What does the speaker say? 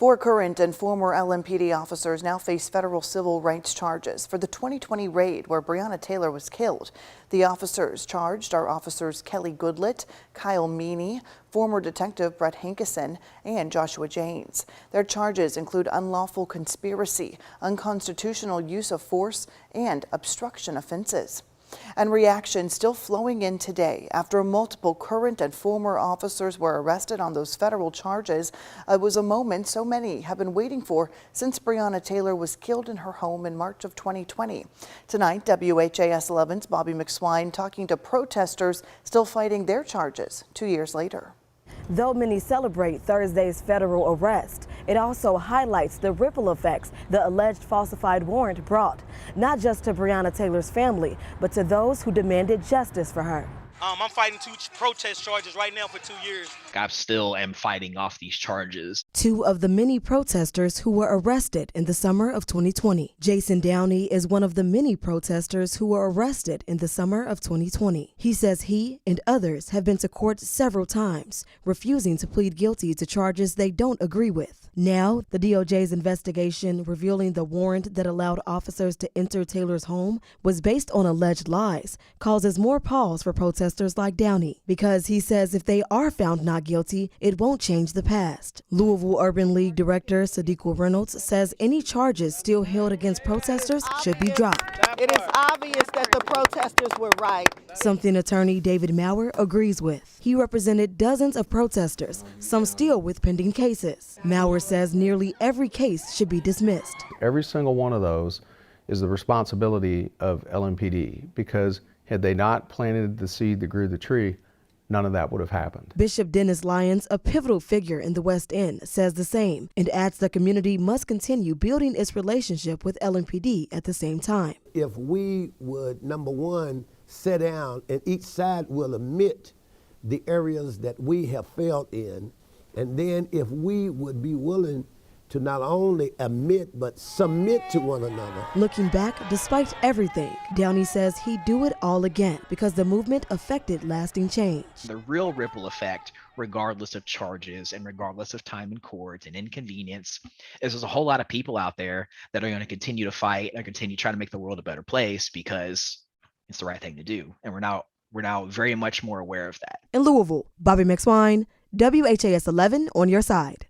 Four current and former LMPD officers now face federal civil rights charges for the 2020 raid where Breonna Taylor was killed. The officers charged are officers Kelly Goodlett, Kyle Meany, former detective Brett Hankison, and Joshua Janes. Their charges include unlawful conspiracy, unconstitutional use of force, and obstruction offenses. And reaction still flowing in today after multiple current and former officers were arrested on those federal charges. It was a moment so many have been waiting for since Breonna Taylor was killed in her home in March of 2020. Tonight, WHAS 11's Bobby McSwine talking to protesters still fighting their charges 2 years later. Though many celebrate Thursday's federal arrest, it also highlights the ripple effects the alleged falsified warrant brought, not just to Breonna Taylor's family, but to those who demanded justice for her. I'm fighting 2 protest charges right now for 2 years. I still am fighting off these charges. Two of the many protesters who were arrested in the summer of 2020. Jason Downey is one of the many protesters who were arrested in the summer of 2020. He says he and others have been to court several times, refusing to plead guilty to charges they don't agree with. Now, the DOJ's investigation revealing the warrant that allowed officers to enter Taylor's home was based on alleged lies causes more pause for protesters like Downey, because he says if they are found not guilty, it won't change the past. Louisville Urban League Director Sadiqa Reynolds says any charges still held against protesters should be dropped. It is obvious that the protesters were right. Something attorney David Maurer agrees with. He represented dozens of protesters, some still with pending cases. Maurer says nearly every case should be dismissed. Every single one of those is the responsibility of LMPD, because had they not planted the seed that grew the tree, none of that would have happened. Bishop Dennis Lyons, a pivotal figure in the West End, says the same and adds the community must continue building its relationship with LMPD at the same time. If we would, number one, sit down and each side will admit the areas that we have failed in, and then if we would be willing to not only admit but submit to one another. Looking back, despite everything, Downey says he'd do it all again because the movement affected lasting change. The real ripple effect, regardless of charges and regardless of time in court and inconvenience, is there's a whole lot of people out there that are going to continue to fight and continue trying to make the world a better place because it's the right thing to do. And we're now very much more aware of that. In Louisville, Bobby McSwine, WHAS 11 on your side.